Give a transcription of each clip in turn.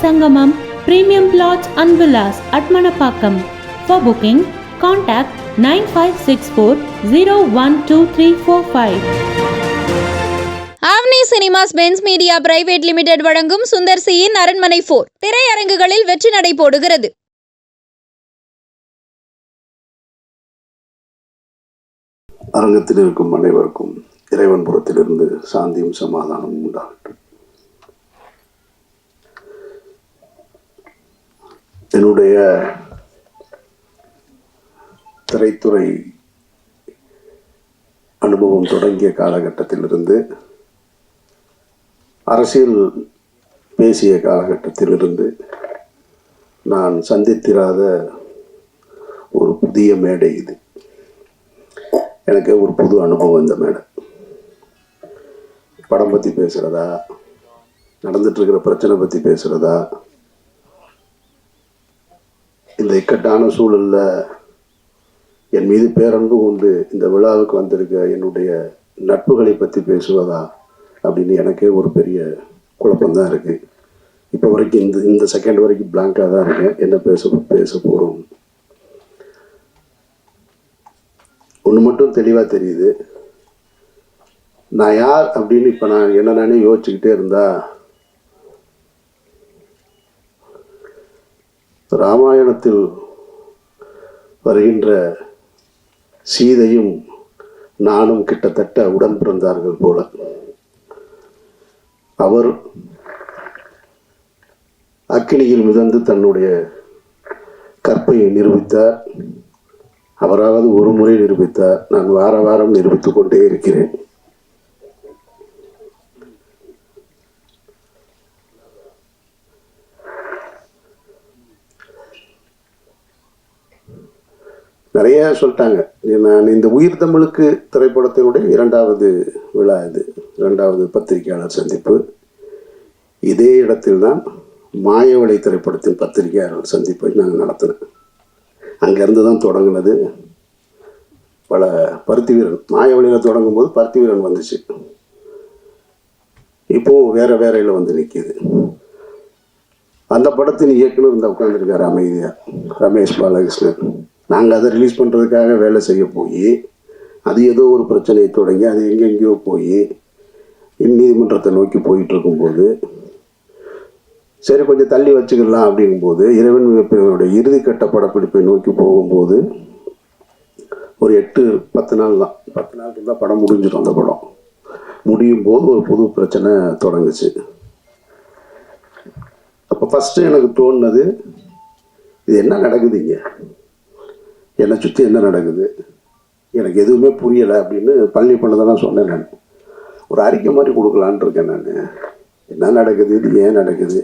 Sangamam Premium Plots and Villas at Manapakkam. For booking, contact 9564012345. Avni cinemas Benz media private limited வழங்கும் சுந்தர் சியின் அரண்மனை 4 திரையரங்குகளில் வெற்றி நடை போடுகிறது. அரங்கத்தில் இருக்கும் அனைவருக்கும் இறைவன் புறத்திலிருந்து சாந்தியும் சமாதானமும் உண்டாகட்டும். என்னுடைய திரைத்துறை அனுபவம் தொடங்கிய காலகட்டத்திலிருந்து, அரசியல் பேசிய காலகட்டத்திலிருந்து நான் சந்தித்திராத ஒரு புதிய மேடை இது. எனக்கு ஒரு புது அனுபவம் இந்த மேடை. படம் பற்றி பேசுகிறதா, நடந்துட்டுருக்கிற பிரச்சனை பற்றி பேசுகிறதா, இந்த இக்கட்டான சூழலில் என் மீது பேரன்பு கொண்டு இந்த விழாவுக்கு வந்திருக்க என்னுடைய நட்புகளை பற்றி பேசுவதா அப்படின்னு எனக்கே ஒரு பெரிய குழப்பம்தான் இருக்குது. இப்போ வரைக்கும் இந்த செகண்ட் வரைக்கும் பிளாங்காக தான் இருக்கேன். என்ன பேச போகிறோம். ஒன்று மட்டும் தெளிவாக தெரியுது. நான் யார் அப்படின்னு இப்போ நான் என்ன நானே யோசிச்சுக்கிட்டே இருந்தா, ராமாயணத்தில் வருகின்ற சீதையும் நானும் கிட்டத்தட்ட உடன் பிறந்தார்கள் போல. அவர் அக்கினியில் மிதந்து தன்னுடைய கற்பையை நிரூபித்தார். அவராவது ஒரு முறை நிரூபித்தார். நான் வார வாரம் நிரூபித்துக் கொண்டே இருக்கிறேன். நிறைய சொல்லிட்டாங்க. நான் இந்த உயிர் தமிழுக்கு திரைப்படத்தினுடைய 2வது விழா இது, 2வது பத்திரிகையாளர் சந்திப்பு. இதே இடத்தில்தான் மாயவளை திரைப்படத்தின் பத்திரிகையாளர் சந்திப்பை நாங்கள் நடத்தினோம். அங்கேருந்து தான் தொடங்கினது. பல பருத்தி வீரன் மாயவழியில் தொடங்கும் போது பருத்தி வீரன் வந்துச்சு. இப்போது வேறு வேறையில் வந்து நிற்கிது. அந்த படத்தின் இயக்குனர் இந்த உட்காந்துருக்காரு அமைதியாக, ரமேஷ் பாலகிருஷ்ணன். நாங்கள் அதை ரிலீஸ் பண்ணுறதுக்காக வேலை செய்ய போய் அது ஏதோ ஒரு பிரச்சனையை தொடங்கி அது எங்கெங்கேயோ போய் நீதிமன்றத்தை நோக்கி போயிட்டு இருக்கும்போது, சரி கொஞ்சம் தள்ளி வச்சுக்கலாம் அப்படிங்கும்போது, இறைவன் மிகப்பெரியவனுடைய இறுதிக்கட்ட படப்பிடிப்பை நோக்கி போகும்போது ஒரு 8-10 நாள் தான், 10 நாளுக்கு தான் படம் முடிஞ்சிடும். அந்த படம் முடியும் போது ஒரு புது பிரச்சனை தொடங்குச்சு. அப்போ ஃபஸ்ட்டு எனக்கு தோணுனது, இது என்ன நடக்குது இங்கே, என்னை சுற்றி என்ன நடக்குது, எனக்கு எதுவுமே புரியலை அப்படின்னு பழனி பண்ணதான் சொன்னேன். நான் ஒரு அறிக்கை மாதிரி கொடுக்கலான் இருக்கேன். நான் என்ன நடக்குது, இது ஏன் நடக்குது,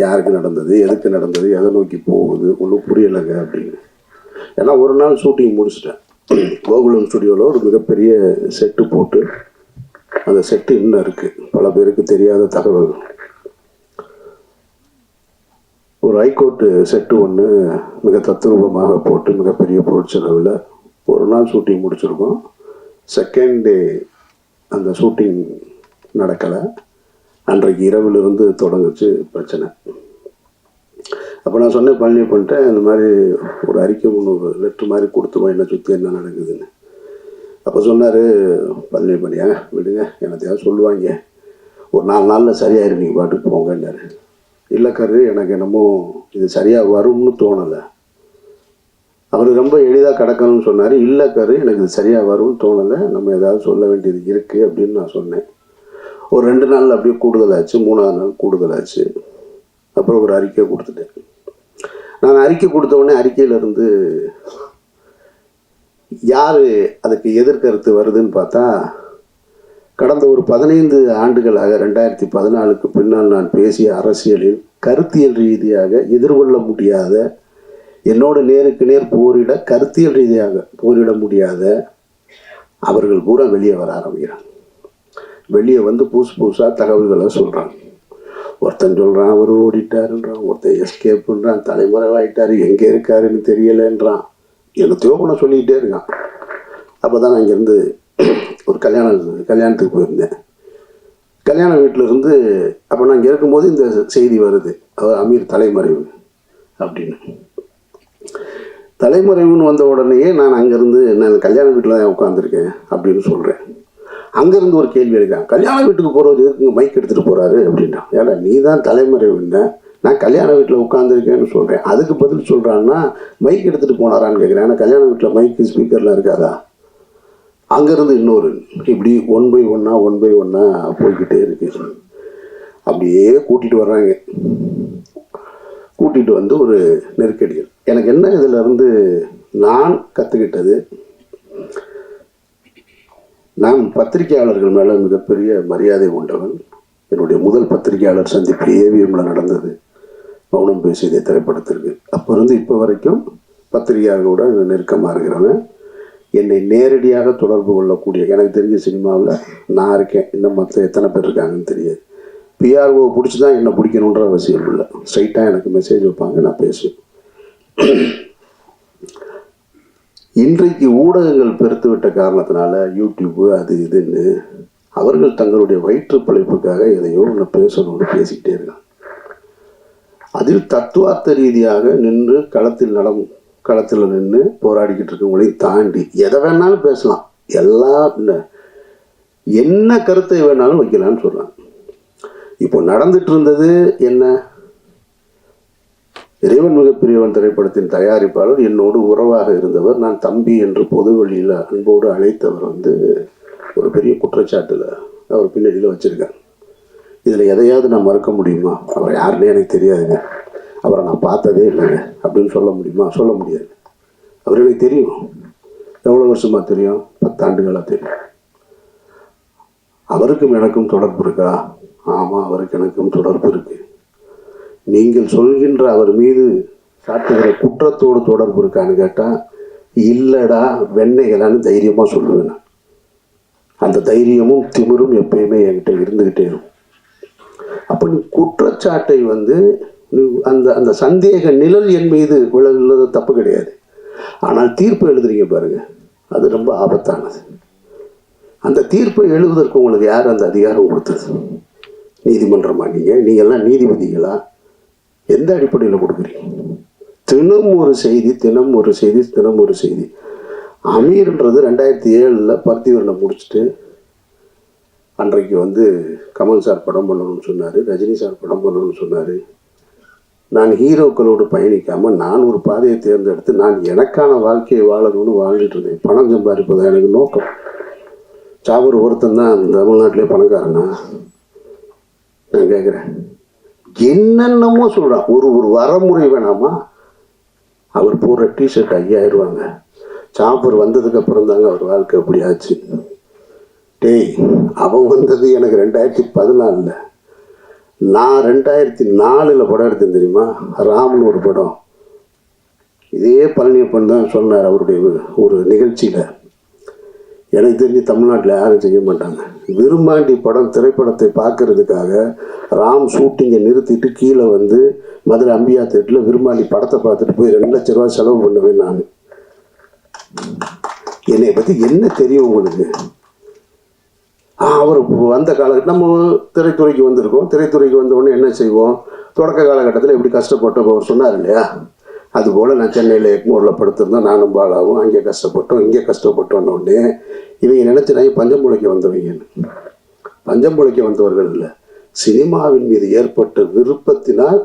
யாருக்கு நடந்தது, எதுக்கு நடந்தது, எதை நோக்கி போகுது, ஒன்றும் புரியலைங்க அப்படின்னு. ஏன்னா ஒரு நாள் ஷூட்டிங் முடிச்சிட்டேன். கோகுலம் ஸ்டுடியோவில் ஒரு மிகப்பெரிய செட்டு போட்டு, அந்த செட்டு இன்னும் இருக்குது, பல பேருக்கு தெரியாத தகவல். ஒரு ஹைகோர்ட்டு செட்டு ஒன்று மிக தத்ரூபமாக போட்டு மிகப்பெரிய பொருட்செலவில் ஒரு நாள் ஷூட்டிங் முடிச்சிருக்கோம். செகண்ட் டே அந்த ஷூட்டிங் நடக்கலை. அன்றைக்கு இரவிலிருந்து தொடங்குச்சு பிரச்சனை. அப்போ நான் சொன்னேன், பழனி பண்ணிட்டேன், இந்த மாதிரி ஒரு அறிக்கை ஒன்று, ஒரு லெட்ரு மாதிரி கொடுத்துருவோம் என்னை சுற்றி என்ன நடக்குதுன்னு. அப்போ சொன்னார், பழனி பண்ணியா விடுங்க, என்னத்தையாவது சொல்லுவாங்க, ஒரு 4 நாளில் சரியாயிரு, நீங்கள் பாட்டுக்கு போங்கன்னாரு. இல்லை கரு, எனக்கு என்னமோ இது சரியாக வரும்னு தோணலை. அவர் ரொம்ப எளிதாக கிடக்கணும்னு சொன்னார். இல்லை கரு, எனக்கு இது சரியாக வரும்னு தோணலை, நம்ம ஏதாவது சொல்ல வேண்டியது இருக்குது அப்படின்னு நான் சொன்னேன். ஒரு 2 நாள் அப்படியே கூடுதலாச்சு, 3ஆவது நாள் கூடுதலாச்சு. அப்புறம் ஒரு அறிக்கை கொடுத்துட்டேன். நான் அறிக்கை கொடுத்த உடனே அறிக்கையிலேருந்து யார் அதுக்கு எதிர்கருத்து வருதுன்னு பார்த்தா, கடந்த ஒரு 15 ஆண்டுகளாக 2014க்கு பின்னால் நான் பேசிய அரசியலில் கருத்தியல் ரீதியாக எதிர்கொள்ள முடியாத, என்னோட நேருக்கு நேர் போரிட கருத்தியல் ரீதியாக போரிட முடியாத அவர்கள் பூரா வெளியே வர ஆரம்பிக்கிறாங்க. வெளியே வந்து புதுசாக தகவல்களை சொல்கிறாங்க. ஒருத்தன் சொல்கிறான் அவர் ஓடிட்டாருன்றான், ஒருத்தன் எஸ்கேப் பண்ணுறான், தலைமறைவாயிட்டார், எங்கே இருக்காருன்னு தெரியலைன்றான், என்னத்தையோ கூட சொல்லிக்கிட்டே இருக்கான். அப்போ தான் நான் இங்கேருந்து ஒரு கல்யாணத்துக்கு போயிருந்தேன். கல்யாண வீட்டில் இருந்து அப்போ நான் இங்கே இருக்கும்போது இந்த செய்தி வருது, அவர் அமீர் தலைமறைவு அப்படின்னு. தலைமறைவுன்னு வந்த உடனேயே நான் அங்கேருந்து நான் கல்யாண வீட்டில் தான் உட்காந்துருக்கேன் அப்படின்னு சொல்கிறேன். அங்கேருந்து ஒரு கேள்வி எடுக்கான், கல்யாண வீட்டுக்கு போகிறவர் எதுக்கு மைக் எடுத்துகிட்டு போகிறாரு அப்படின்றான். ஏன்னா நீ தான் தலைமறைவுன்னு, நான் கல்யாண வீட்டில் உட்காந்துருக்கேன்னு சொல்கிறேன். அதுக்கு பதில் சொல்கிறான்னா மைக் எடுத்துகிட்டு போனாரான்னு கேட்குறேன். ஏன்னா கல்யாண வீட்டில் மைக்கு ஸ்பீக்கர்லாம் இருக்காதா? அங்கேருந்து இன்னொரு இப்படி ஒன் பை ஒன்னாக போய்கிட்டே இருக்கு. அப்படியே கூட்டிகிட்டு வர்றாங்க. கூட்டிகிட்டு வந்து ஒரு நெருக்கடிகள். எனக்கு என்ன இதில் இருந்து நான் கற்றுக்கிட்டது, நான் பத்திரிகையாளர்கள் மேலே மிகப்பெரிய மரியாதை கொண்டவன். என்னுடைய முதல் பத்திரிகையாளர் சந்திப்பு ஏவிஎம்ல நடந்தது, மௌனம் பேசியதை திரைப்படத்திற்கு. அப்போ இருந்து இப்போ வரைக்கும் பத்திரிகையாளர்களோட நெருக்கமாக இருக்கிறவன். என்னை நேரடியாக தொடர்பு கொள்ளக்கூடிய, எனக்கு தெரிஞ்ச சினிமாவில் நான் இருக்கேன், இன்னும் மற்ற எத்தனை பேர் இருக்காங்கன்னு தெரியாது. பிஆர்ஓ பிடிச்சி தான் என்னை பிடிக்கணுன்ற அவசியம் இல்லை. ஸ்ட்ரைட்டாக எனக்கு மெசேஜ் வைப்பாங்க, நான் பேசுவேன். இன்றைக்கு ஊடகங்கள் பெருத்து விட்ட காரணத்தினால யூடியூப்பு அது இதுன்னு அவர்கள் தங்களுடைய வயிற்று பிழைப்புக்காக எதையோ ஒன்று பேசணும்னு பேசிக்கிட்டே இருக்காங்க. அதில் தத்துவார்த்த ரீதியாக நின்று களத்தில் நின்று போராடிக்கிட்டு இருக்கவங்களையும் தாண்டி எதை வேணாலும் பேசலாம், எல்லாம் என்ன கருத்தை வேணாலும் வைக்கலான்னு சொல்கிறாங்க. இப்போ நடந்துட்டு இருந்தது என்ன, இறைவன் மிகப்பெரியவன் திரைப்படத்தின் தயாரிப்பாளர் என்னோடு உறவாக இருந்தவர், நான் தம்பி என்று பொதுவெளியில் அன்போடு அழைத்தவர் ஒரு பெரிய குற்றச்சாட்டில் அவர் பின்னணியில் வச்சுருக்காங்க. இதில் எதையாவது நான் மறுக்க முடியுமா? அவர் யாருன்னே எனக்கு தெரியாதுங்க, அவரை நான் பார்த்ததே இல்லைங்க அப்படின்னு சொல்ல முடியுமா? சொல்ல முடியாது. அவர் எனக்கு தெரியும். எவ்வளோ வருஷமாக தெரியும்? 10 ஆண்டுகளாக தெரியும். அவருக்கும் எனக்கும் தொடர்பு இருக்கா? ஆமாம், அவருக்கு எனக்கும் தொடர்பு இருக்கு. நீங்கள் சொல்கின்ற அவர் மீது சாட்டுகிற குற்றத்தோடு தொடர்பு இருக்கான்னு கேட்டால் இல்லைடா வெண்ணைகளான்னு தைரியமாக சொல்லுவேன். நான் அந்த தைரியமும் திமிரும் எப்பயுமே என்கிட்ட இருந்துக்கிட்டே இருக்கும். அப்போ நீ குற்றச்சாட்டை அந்த அந்த சந்தேக நிழல் என் மீது விழுகிறது தப்பு கிடையாது. ஆனால் தீர்ப்பு எழுதுறீங்க பாருங்க, அது ரொம்ப ஆபத்தானது. அந்த தீர்ப்பை எழுதுவதற்கு உங்களுக்கு யார் அந்த அதிகாரம் கொடுத்தது? நீதிமன்றமா? நீங்கள்லாம் நீதிபதிகளா? எந்த அடிப்படையில் கொடுக்குறீங்க? தினம் ஒரு செய்தி. அமீர்ன்றது 2007 பருத்திவரனை முடிச்சுட்டு அன்றைக்கு கமல் சார் படம் பண்ணணும்னு சொன்னார், ரஜினி சார் படம் பண்ணணும்னு சொன்னார். நான் ஹீரோக்களோடு பயணிக்காமல் நான் ஒரு பாதையை தேர்ந்தெடுத்து நான் எனக்கான வாழ்க்கையை வாழணும்னு வாழ்ந்துட்டு இருந்தேன். பணம் சம்பாதிப்பதா எனக்கு நோக்கம். சாபர் ஒருத்தன் தான் தமிழ்நாட்டிலே பணக்காரனா? நான் கேட்குறேன், என்னென்னமோ சொல்கிறான். ஒரு வரமுறை வேணாமா? அவர் போடுற டிஷர்ட் 5000 ரூபாங்க. சாப்பர் வந்ததுக்கு அப்புறம் தாங்க அவர் வாழ்க்கை எப்படி ஆச்சு. டேய், அவன் வந்தது எனக்கு 2014. நான் 2004 படம் எடுத்தேன் தெரியுமா? ராம்னு ஒரு படம். இதே பழனியப்பன் தான் சொன்னார் அவருடைய ஒரு நிகழ்ச்சியில். எனக்கு தெரிஞ்சு தமிழ்நாட்டில் யாரும் செய்ய மாட்டாங்க. விரும்மாண்டி படம் திரைப்படத்தை பார்க்கறதுக்காக ராம் ஷூட்டிங்கை நிறுத்திட்டு கீழே மதுரை அம்பியா தேட்டரில் விரும்மாண்டி படத்தை பார்த்துட்டு போய் 2 லட்ச ரூபா செலவு பண்ணுவேன் நான். என்னை பற்றி என்ன தெரியும் உங்களுக்கு? அவர் வந்த காலகட்டம் நம்ம திரைத்துறைக்கு வந்திருக்கோம். திரைத்துறைக்கு வந்த உடனே என்ன செய்வோம்? தொடக்க காலகட்டத்தில் எப்படி கஷ்டப்பட்டோம் அவர் சொன்னார் இல்லையா? அதுபோல் நான் சென்னையில் எக்மோரில் படுத்திருந்தோம், நானும் பாலாவும். அங்கே கஷ்டப்பட்டோம், இங்கே கஷ்டப்பட்டோன்னொடனே இவங்க நினச்சினாங்க பஞ்சம் பிழைக்க வந்தவங்கன்னு. பஞ்சம் பிழைக்க வந்தவர்கள் இல்லை, சினிமாவின் மீது ஏற்பட்ட விருப்பத்தினால்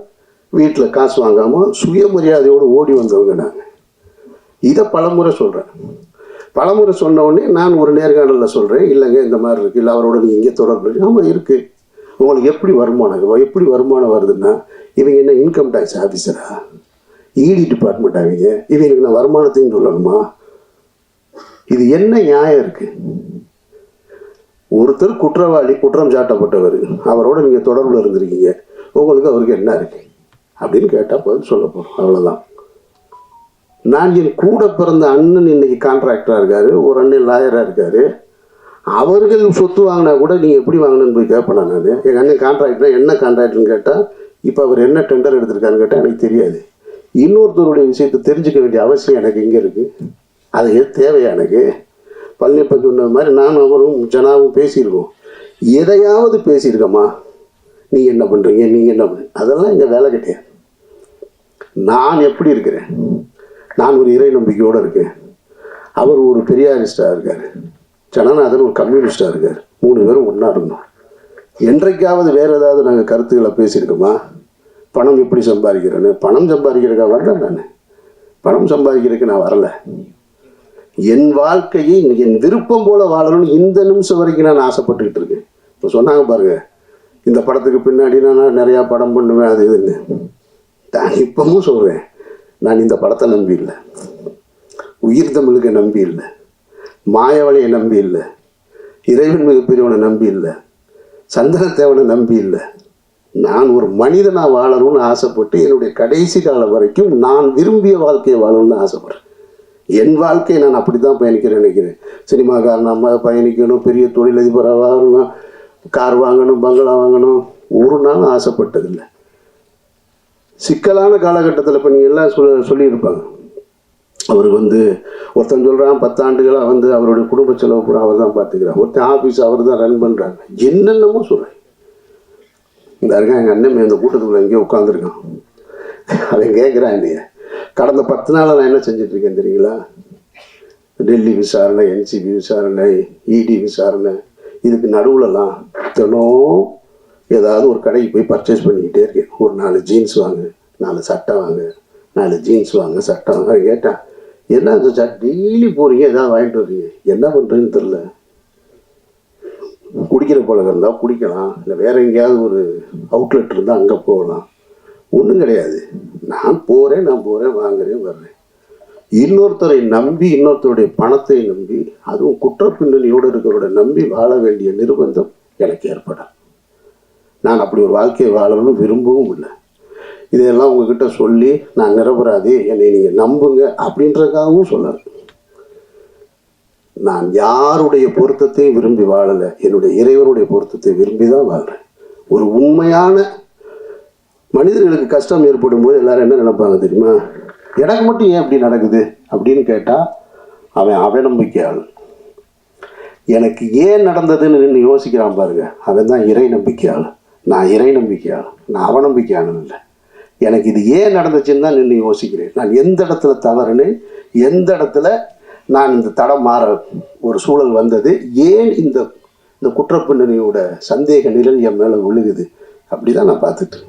வீட்டில் காசு வாங்காமல் சுயமரியாதையோடு ஓடி வந்தவங்க நாங்கள். இதை பலமுறை சொல்கிறேன். பலமுறை சொன்ன உடனே நான் ஒரு நேர்காணலில் சொல்கிறேன், இல்லைங்க இந்த மாதிரி இருக்குது, இல்லை அவரோட நீங்கள் இங்கே தொடர்பு. ஆமாம் இருக்குது. உங்களுக்கு எப்படி வருமானம் வருதுன்னா, இவங்க என்ன இன்கம் டேக்ஸ் ஆஃபீஸரா? இடி டிபார்ட்மெண்ட் ஆவீங்க, இவங்களுக்கு நான் வருமானத்தையும் சொல்லணுமா? இது என்ன நியாயம் இருக்குது? ஒருத்தர் குற்றவாளி, குற்றம் சாட்டப்பட்டவர், அவரோட நீங்கள் தொடர்பில் இருந்திருக்கீங்க, உங்களுக்கு அவருக்கு என்ன இருக்குது அப்படின்னு கேட்டால் பதில் சொல்ல போகிறோம். அவ்வளோதான். நான் என் கூட பிறந்த அண்ணன் இன்னைக்கு கான்ட்ராக்டராக இருக்கார், ஒரு அண்ணன் லாயராக இருக்கார். அவர்கள் சொத்து வாங்கினா கூட நீங்கள் எப்படி வாங்கினு போய் கேட்பேன் நான். எங்கள் அண்ணன் கான்ட்ராக்டர், என்ன கான்ட்ராக்டர்னு கேட்டால் இப்போ அவர் என்ன டெண்டர் எடுத்திருக்காருன்னு கேட்டால் எனக்கு தெரியாது. இன்னொருத்தருடைய விஷயத்தை தெரிஞ்சுக்க வேண்டிய அவசியம் எனக்கு இங்கே இருக்குது. அது தேவையா எனக்கு? பழனியப்பன் சொன்ன மாதிரி நானும் அவரும் ஜனாவும் பேசியிருக்கோம். எதையாவது பேசியிருக்கம்மா, நீ என்ன பண்ணுறீங்க, நீங்கள் என்ன பண்ணுறீங்க, அதெல்லாம் எங்கள் வேலை கிடையாது. நான் எப்படி இருக்கிறேன், நான் ஒரு இறை நம்பிக்கையோடு இருக்கேன். அவர் ஒரு பெரியாரிஸ்டாக இருக்கார், ஜனநாதன் ஒரு கம்யூனிஸ்டாக இருக்கார். 3 பேரும் ஒன்றா இருந்தோம். என்றைக்காவது வேறு ஏதாவது நாங்கள் கருத்துக்களை பேசியிருக்கோமா? பணம் எப்படி சம்பாதிக்கிறேன்னு. பணம் சம்பாதிக்கிறதுக்காக வரல, நான் பணம் சம்பாதிக்கிறதுக்கு நான் வரலை. என் வாழ்க்கையை என் விருப்பம் போல வாழணும்னு இந்த நிமிஷம் வரைக்கும் நான் ஆசைப்பட்டுக்கிட்டு இருக்கேன். இப்போ சொன்னாங்க பாருங்க, இந்த படத்துக்கு பின்னாடி நான் நிறையா படம் பண்ணுவேன் அது இதுன்னு. நான் இப்பவும் சொல்கிறேன், நான் இந்த படத்தை நம்பி இல்லை, உயிர் தமிழுக்கு நம்பி இல்லை, மாயவளையை நம்பி இல்லை, இறைவன் மிகப்பெரியவனை நம்பி இல்லை, சந்தனத்தேவனை நம்பி இல்லை. நான் ஒரு மனிதனாக வாழணும்னு ஆசைப்பட்டு என்னுடைய கடைசி காலம் வரைக்கும் நான் விரும்பிய வாழ்க்கையை வாழணும்னு ஆசைப்படுறேன். என் வாழ்க்கையை நான் அப்படி தான் பயணிக்கிறேன் நினைக்கிறேன். சினிமாக்காரனாக பயணிக்கணும், பெரிய தொழிலதிபராக வாங்கணும், கார் வாங்கணும், பங்களா வாங்கணும், ஒரு நாள் ஆசைப்பட்டதில்லை. சிக்கலான காலகட்டத்தில் இப்போ நீங்கள் எல்லாம் சொல்லியிருப்பாங்க, அவருக்கு ஒருத்தன் சொல்கிறான் 10 ஆண்டுகளாக அவருடைய குடும்ப செலவு பூரா அவர் தான் பார்த்துக்கிறார், ஒருத்தன் ஆஃபீஸ் அவர் தான் ரன் பண்ணுறாங்க, என்னென்னமோ சொல்கிறேன். இந்த இருக்கான் எங்கள் அண்ணன் இந்த கூட்டத்துக்குள்ள எங்கேயோ உட்காந்துருக்கான். அவன் கேட்குறான், இல்லையா கடந்த 10 நாளாக நான் என்ன செஞ்சிட்ருக்கேன் தெரியுங்களா? டெல்லி விசாரணை, என்சிபி விசாரணை, இடி விசாரணை, இதுக்கு நடுவுலலாம் தினம் ஏதாவது ஒரு கடைக்கு போய் பர்ச்சேஸ் பண்ணிக்கிட்டே இருக்கேன். ஒரு 4 ஜீன்ஸ் வாங்க, 4 சட்டை வாங்க, 4 ஜீன்ஸ் வாங்க, சட்டை வாங்க. கேட்டேன், என்ன சார் டெய்லி போகிறீங்க, ஏதாவது வாங்கிட்டு வர்றீங்க, என்ன பண்ணுறேன்னு தெரில. குடிக்கிற பழக்கம் இருந்தால் குடிக்கலாம், இல்லை வேறு எங்கேயாவது ஒரு அவுட்லெட் இருந்தால் அங்கே போகலாம். ஒன்றும் கிடையாது. நான் போகிறேன் வாங்குறேன் வர்றேன். இன்னொருத்தரை நம்பி, இன்னொருத்தருடைய பணத்தை நம்பி, அதுவும் குற்ற பின்னணியோடு இருக்கிறவரை நம்பி வாழ வேண்டிய நிர்பந்தம் எனக்கு ஏற்படும். நான் அப்படி ஒரு வாழ்க்கையை வாழணும்னு விரும்பவும் இல்லை. இதையெல்லாம் உங்ககிட்ட சொல்லி நான் நிரபராதி, என்னை நீங்கள் நம்புங்க அப்படின்றதுக்காகவும் சொல்லாது. நான் யாருடைய பொருத்தத்தையும் விரும்பி வாழலை, என்னுடைய இறைவனுடைய பொருத்தத்தை விரும்பி தான் வாழ்கிறேன். ஒரு உண்மையான மனிதர்களுக்கு கஷ்டம் ஏற்படும் போது எல்லாரும் என்ன நினைப்பாங்க தெரியுமா? எனக்கு மட்டும் ஏன் இப்படி நடக்குது அப்படின்னு கேட்டால் அவன் அவநம்பிக்கையாளன். எனக்கு ஏன் நடந்ததுன்னு நின்று யோசிக்கிறான் பாருங்க, அவன் தான் இறை நம்பிக்கையாளன். நான் இறை நம்பிக்கையாளன், நான் அவநம்பிக்கையாளன் இல்லை. எனக்கு இது ஏன் நடந்துச்சுன்னு தான் நின்று யோசிக்கிறேன். நான் எந்த இடத்துல தவறுன்னு, எந்த இடத்துல நான் இந்த தடம் மாற ஒரு சூழல் வந்தது, ஏன் இந்த குற்றப்பின்னணியோட சந்தேக நிழல் என் மேலே விழுகுது, அப்படி தான் நான் பார்த்துட்டு.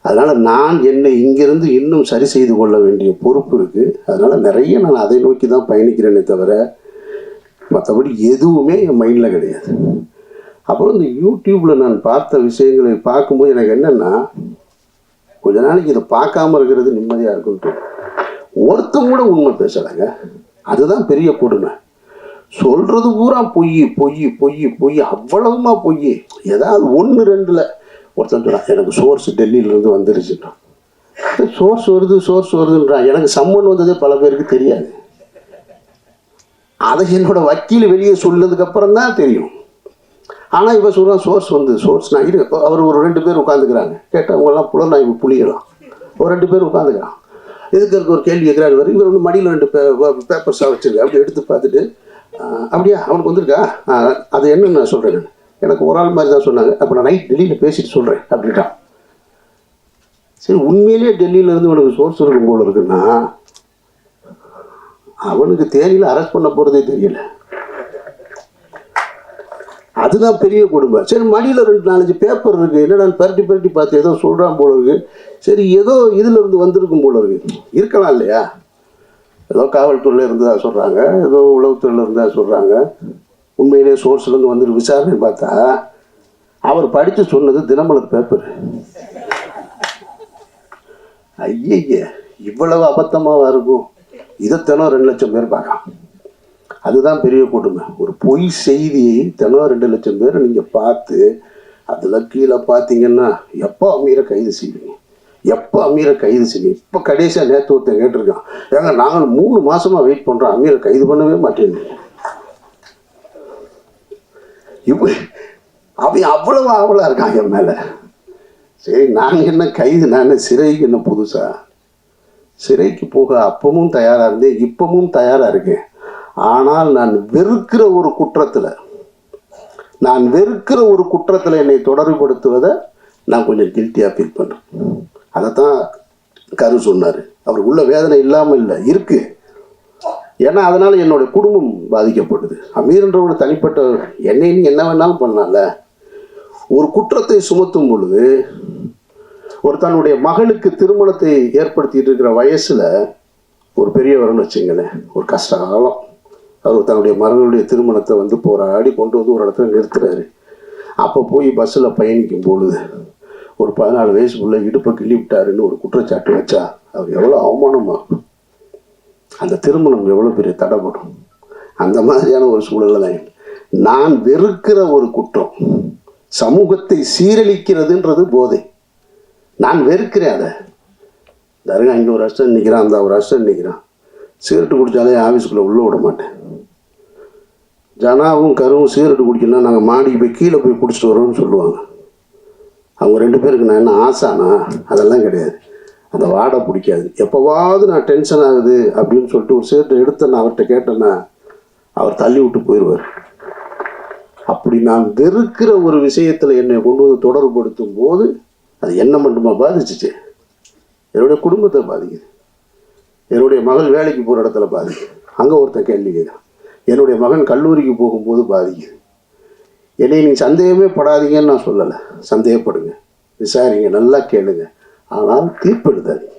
அதனால் நான் என்னை இங்கிருந்து இன்னும் சரி செய்து கொள்ள வேண்டிய பொறுப்பு இருக்குது. அதனால் நிறைய நான் அதை நோக்கி தான் பயணிக்கிறேனே தவிர மற்றபடி எதுவுமே என் மைண்டில் கிடையாது. அப்புறம் இந்த யூடியூப்பில் நான் பார்த்த விஷயங்களை பார்க்கும்போது எனக்கு என்னென்னா, கொஞ்ச நாளைக்கு இதை பார்க்காம இருக்கிறது நிம்மதியாக இருக்குன்ட்டு. ஒருத்தம் கூட உண்மை பேசலைங்க, அதுதான் பெரிய கொடுமை. சொல்கிறது பூரா பொய் பொய் பொய் பொய், அவ்வளவுமா பொய். ஏதாவது 1 2ல் ஒருத்தன் சொல்கிறான், எனக்கு சோர்ஸ் டெல்லியிலேருந்து வந்துருச்சுன்றான். சோர்ஸ் வருதுன்றான். எனக்கு சம்மன் வந்ததே பல பேருக்கு தெரியாது. அதை என்னோட வக்கீல் வெளியே சொன்னதுக்கப்புறம் தான் தெரியும். ஆனால் இப்போ சொல்கிறான் சோர்ஸ் நான் அவர் ஒரு 2 பேர் உட்காந்துக்கிறாங்க. கேட்டால் அவங்கெல்லாம் புலனாய்வு புலிகளாம். ஒரு 2 பேர் உட்காந்துக்கிறான். எதுக்கு இருக்க ஒரு கேள்வி கேட்குறாரு. இவர் மடியில் 2 பேப்பர்ஸாக வச்சுருக்கேன். அப்படி எடுத்து பார்த்துட்டு, அப்படியா அவனுக்கு வந்திருக்கா, அது என்னன்னு நான் சொல்கிறேன். நான் எனக்கு ஒரு ஆள் மாதிரி தான் சொன்னாங்க. அப்போ நான் நைட் டெல்லியில் பேசிட்டு சொல்கிறேன் அப்படின்ட்டான். சரி, உண்மையிலேயே டெல்லியிலேருந்து உனக்கு சோர்ஸ் இருக்கும் போல இருக்குன்னா, அவனுக்கு தேனியில் அரெஸ்ட் பண்ண போகிறதே தெரியல. அதுதான் பெரிய கொடுமை. சரி, மடியில் 2 4 பேப்பர் இருக்குது, என்னடா பரட்டி பார்த்து ஏதோ சொல்கிறான் போல இருக்கு. சரி, ஏதோ இதிலிருந்து வந்திருக்கும் போல இருக்கு. இருக்கலாம் இல்லையா? ஏதோ காவல்துறையில் இருந்ததாக சொல்கிறாங்க, ஏதோ உளவுத்துறையில் இருந்ததாக சொல்கிறாங்க. உண்மையிலே சோர்ஸ்லேருந்து வந்துட்டு விசாரணை பார்த்தா அவர் படித்து சொன்னது தினமலர் பேப்பர். ஐய, இவ்வளவு அபத்தமாக இருக்கும். இதை தினம் 2 லட்சம் பேர் பார்க்கலாம். அதுதான் பெரிய கொடுமை. ஒரு பொய் செய்தியை தினம் 2 லட்சம் பேரை நீங்கள் பார்த்து அதில் கீழே பார்த்தீங்கன்னா எப்போ அமீரை கைது செய்வீங்க? இப்போ கடைசியாக நேற்று ஒருத்தன் கேட்டிருக்கான், ஏங்க நாங்கள் 3 மாதமாக வெயிட் பண்ணுறோம், அமீரை கைது பண்ணவே மாட்டேன்னு. அவன் அவ்வளவு ஆவலாக இருக்கான் என் மேலே. சரி, நாங்கள் என்ன கைது, நான் சிறைக்கு என்ன புதுசா? சிறைக்கு போக அப்பவும் தயாராக இருந்தேன், இப்பவும் தயாராக இருக்கேன். ஆனால் நான் வெறுக்கிற ஒரு குற்றத்தில் நான் வெறுக்கிற ஒரு குற்றத்தில் என்னை தொடர்புபடுத்துவதை நான் கொஞ்சம் கில்ட்டியாக ஃபீல் பண்ணுறேன். அதைத்தான் கரு சொன்னார். அவருக்கு உள்ள வேதனை இல்லாமல் இல்லை, இருக்குது. ஏன்னா அதனால் என்னுடைய குடும்பம் பாதிக்கப்படுது. அமீர்ன்றவங்க தனிப்பட்ட என்னை நீ என்ன வேணாலும் பண்ணால. ஒரு குற்றத்தை சுமத்தும் பொழுது ஒரு தன்னுடைய மகளுக்கு திருமணத்தை ஏற்படுத்திட்டு இருக்கிற வயசில் ஒரு பெரியவர்னு வச்சுங்களேன், ஒரு கஷ்ட காலம். அவர் தன்னுடைய மகளுடைய திருமணத்தை வந்து போராடி கொண்டு வந்து ஒரு இடத்துல நிறுத்துறாரு. அப்போ போய் பஸ்ஸில் பயணிக்கும் பொழுது ஒரு 14 வயசுக்குள்ளே இடுப்பை கிள்ளி விட்டாருன்னு ஒரு குற்றச்சாட்டு வச்சா அவர் எவ்வளோ அவமானமாகும், அந்த திருமணம் எவ்வளோ பெரிய தடைப்படும். அந்த மாதிரியான ஒரு சூழலில் தான் நான் வெறுக்கிற ஒரு குற்றம் சமூகத்தை சீரழிக்கிறதுன்றது போதை. நான் வெறுக்கிறேன் அதை. தருங்க இங்கே ஒரு அஸ்டன் நிற்கிறான், அந்த ஒரு அஸ்டன் நிற்கிறான், சிகரெட்டு குடித்தாலே ஆஃபீஸுக்குள்ளே உள்ளே விட மாட்டேன். ஜனாவும் கருவும் சிகரெட்டு குடிக்கணும்னா நாங்கள் மாடிக்கு போய் கீழே போய் குடிச்சிட்டு வரோம்னு சொல்லுவாங்க. அவங்க 2 பேருக்கு நான் என்ன ஆசானா? அதெல்லாம் கிடையாது. அந்த வாடை பிடிக்காது. எப்போவாவது நான் டென்ஷன் ஆகுது அப்படின்னு சொல்லிட்டு ஒரு சிகரெட்டை எடுத்து நான் அவர்கிட்ட கேட்டேன்னா அவர் தள்ளி விட்டு போயிடுவார். அப்படி நான் வெறுக்கிற ஒரு விஷயத்தில் என்னை கொண்டு வந்து தொடர்புபடுத்தும் போது அது என்ன மட்டுமா பாதிச்சிச்சு, என்னுடைய குடும்பத்தை பாதிக்குது. என்னுடைய மகள் வேலைக்கு போகிற இடத்துல பாதிக்குது, அங்கே ஒருத்தன் கேள்வி கேட்குறான். என்னுடைய மகன் கல்லூரிக்கு போகும்போது பாதிக்குது. என்னை நீ சந்தேகமே படாதீங்கன்னு நான் சொல்லலை. சந்தேகப்படுங்க, விசாரிங்க, நல்லா கேளுங்க, ஆனால் தீர்ப்பெழுதாதீங்க.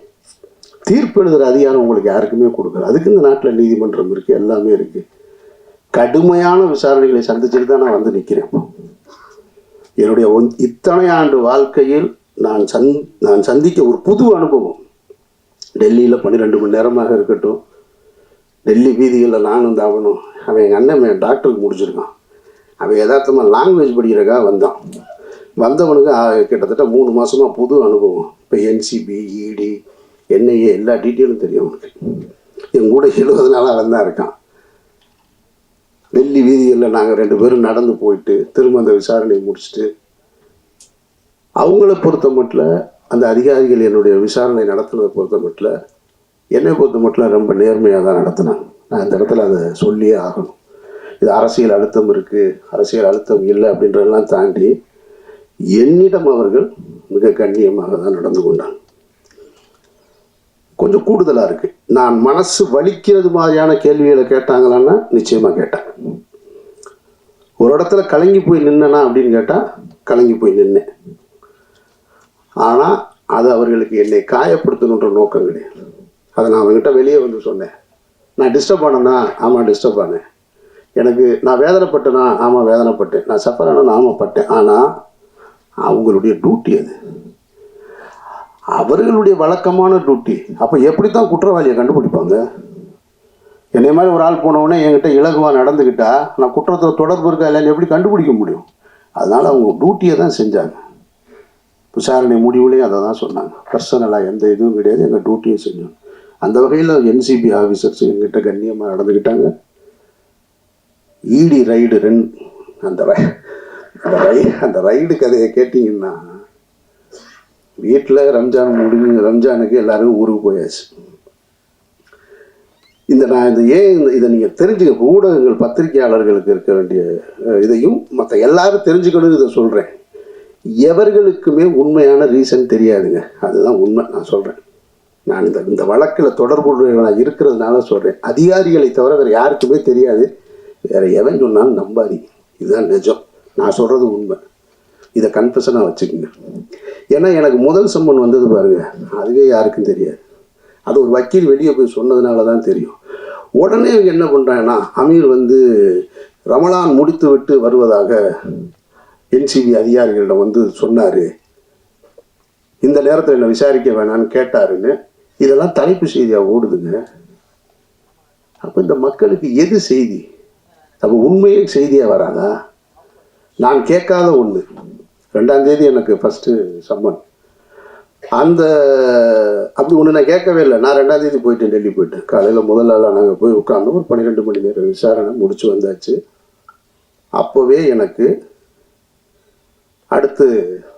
தீர்ப்பெழுதுகிற அதிகாரம் உங்களுக்கு யாருக்குமே கொடுக்கல. அதுக்கு இந்த நாட்டில் நீதிமன்றம் இருக்குது, எல்லாமே இருக்குது. கடுமையான விசாரணைகளை சந்திச்சுட்டு தான் நான் வந்து நிற்கிறேன். என்னுடைய இத்தனை ஆண்டு வாழ்க்கையில் நான் சந்திக்க ஒரு புது அனுபவம். டெல்லியில் 12 மணி நேரமாக இருக்கட்டும், டெல்லி வீதிகளில் நானும் தாவணும். அவன் எங்கள் அண்ணன் டாக்டருக்கு முடிச்சிருக்கான். அவன் யதார்த்தமாக லாங்குவேஜ் படிக்கிறக்காக வந்தான். வந்தவனுக்கு கிட்டத்தட்ட 3 மாதமாக புது அனுபவம். இப்போ என்சிபி, இடி, என்ஐஏ எல்லா டீட்டெயிலும் தெரியும் அவனுக்கு. என் கூட 70 நாளாக அவன் தான் இருக்கான். டெல்லி வீதிகளில் நாங்கள் 2 பேரும் நடந்து போயிட்டு திரும்ப அந்த விசாரணையை முடிச்சுட்டு, அவங்கள பொறுத்த மட்டும் அந்த அதிகாரிகள் என்னுடைய விசாரணை நடத்துனதை பொறுத்த மட்டும், என்னை பொறுத்த மட்டும் ரொம்ப நேர்மையாக தான் நடத்தினாங்க. நான் இந்த இடத்துல அதை சொல்லியே ஆகணும். இது அரசியல் அழுத்தம் இருக்குது, அரசியல் அழுத்தம் இல்லை அப்படின்றதெல்லாம் தாண்டி என்னிடம் அவர்கள் மிக கண்ணியமாக தான் நடந்து கொண்டாங்க. கொஞ்சம் கூடுதலாக இருக்குது. நான் மனசு வலிக்கிறது மாதிரியான கேள்விகளை கேட்டாங்களான்னா நிச்சயமாக கேட்டேன். ஒரு இடத்துல கலங்கி போய் நின்னா அப்படின்னு கேட்டால் கலங்கி போய் நின்னேன். ஆனால் அது அவர்களுக்கு என்னை காயப்படுத்தணுன்ற நோக்கம் கிடையாது. அதை நான் அவங்ககிட்ட வெளியே வந்து சொன்னேன். நான் டிஸ்டர்ப் ஆனேன்னா ஆமாம் டிஸ்டர்ப் ஆனேன். நான் வேதனைப்பட்டேன்னா ஆமாம் வேதனைப்பட்டேன். நான் சஃபர் ஆனேன்னா ஆமாம் பட்டேன். ஆனால் அவங்களுடைய டியூட்டி அது, அவர்களுடைய வழக்கமான டியூட்டி. அப்போ எப்படி தான் குற்றவாளியை கண்டுபிடிப்பாங்க? என்னை மாதிரி ஒரு ஆள் போனவுடனே என்கிட்ட இலகுவாக நடந்துக்கிட்டா நான் குற்றத்தில் தொடர்பு இருக்கா இல்லைன்னு எப்படி கண்டுபிடிக்க முடியும்? அதனால் அவங்க டியூட்டியை தான் செஞ்சாங்க. விசாரணை முடிவுலையும் அதை தான் சொன்னாங்க. பர்சனலாக எந்த இதுவும் கிடையாது, எங்கள் டியூட்டியை செஞ்சோம். அந்த வகையில் என்சிபி ஆஃபீஸர்ஸ் எங்கிட்ட கண்ணியமாக நடந்துக்கிட்டாங்க. இடி ரைடு 2 அந்த ரைடு கதையை கேட்டிங்கன்னா, வீட்டில் ரம்ஜானுக்கு எல்லாரும் ஊருக்கு போயாச்சு. இதை நீங்கள் தெரிஞ்சுக்க, ஊடகங்கள் பத்திரிகையாளர்களுக்கு இருக்க வேண்டிய இதையும் மற்ற எல்லாரும் தெரிஞ்சுக்கணும்னு இதை சொல்கிறேன். எவர்களுக்குமே உண்மையான ரீசன் தெரியாதுங்க, அதுதான் உண்மை. நான் சொல்கிறேன், நான் இந்த வழக்கில் தொடர்புடையவனாக இருக்கிறதுனால சொல்கிறேன். அதிகாரிகளை தவிர வேறு யாருக்குமே தெரியாது. வேறு எவன் சொன்னாலும் நம்பாதீங்க, இதுதான் நிஜம். நான் சொல்கிறது உண்மை. இதை கன்ஃபெஷனாக வச்சுக்கோங்க. ஏன்னா எனக்கு முதல் சம்மன் வந்தது பாருங்க, அதுவே யாருக்கும் தெரியாது. அது ஒரு வக்கீல் வெளியே போய் சொன்னதுனால தான் தெரியும். உடனே இவங்க என்ன பண்ணுறாங்கன்னா, அமீர் ரமலான் முடித்து விட்டு வருவதாக என்சிபி அதிகாரிகளிடம் சொன்னார், இந்த நேரத்தில் என்னை விசாரிக்க வேணான்னு கேட்டாருன்னு இதெல்லாம் தலைப்பு செய்தியாக ஓடுதுங்க. அப்போ இந்த மக்களுக்கு எது செய்தி? அப்போ உண்மையே செய்தியாக வராதா? நான் கேட்காத ஒன்று, 2ஆம் தேதி எனக்கு ஃபஸ்ட்டு சம்மன். அப்படி ஒன்று நான் கேட்கவே இல்லை. நான் 2ஆம் தேதி போயிட்டேன், டெல்லி போயிட்டேன். காலையில் முதல் நாளாக நாங்கள் போய் உட்கார்ந்தோம். ஒரு 12 மணி நேரம் விசாரணை முடிச்சு வந்தாச்சு. அப்போவே எனக்கு அடுத்து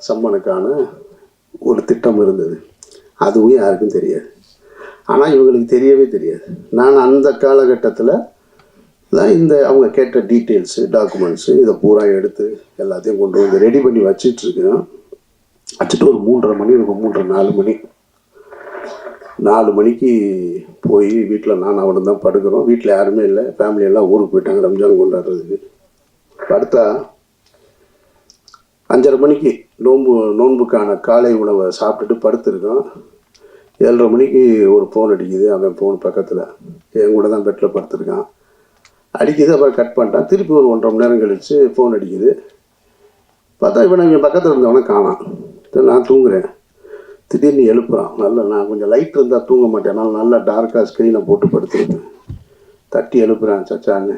சம்மனுக்கான ஒரு திட்டம் இருந்தது. அதுவும் யாருக்கும் தெரியாது. ஆனால் இவங்களுக்கு தெரியவே தெரியாது. நான் அந்த காலகட்டத்தில் தான் இந்த அவங்க கேட்ட டீட்டெயில்ஸு டாக்குமெண்ட்ஸு இதை பூரா எடுத்து எல்லாத்தையும் கொண்டு வந்து ரெடி பண்ணி வச்சிட்ருக்கேன். வச்சுட்டு ஒரு 3:30 மணி இருக்கும், 3:30 4 மணி. 4 மணிக்கு போய் வீட்டில் நான் அவனும் தான் படுக்கிறோம். வீட்டில் யாருமே இல்லை, ஃபேமிலியெல்லாம் ஊருக்கு போயிட்டாங்க ரம்ஜான் கொண்டாடுறதுக்கு. படுத்தா 5:30 மணிக்கு நோன்புக்கான காலை உணவை சாப்பிட்டுட்டு படுத்துருக்கோம். 7:30 மணிக்கு ஒரு ஃபோன் அடிக்குது. அவன் ஃபோன் பக்கத்தில் என் கூட தான் பெட்டில் படுத்துருக்கான். அடிக்குது, அப்புறம் கட் பண்ணிட்டான். திருப்பி ஒரு 1.5 மணி நேரம் கழித்து ஃபோன் அடிக்குது. பார்த்தா இவன் என் பக்கத்தில் இருந்தவனை காணாம். நான் தூங்குறேன், திடீர்னு எழுப்புறான். நான் கொஞ்சம் லைட் இருந்தால் தூங்க மாட்டேன், அதனால் நல்லா டார்க்காக ஸ்க்ரீனை போட்டு படுத்துருக்கேன். தட்டி எழுப்புறான், சச்சான்னு.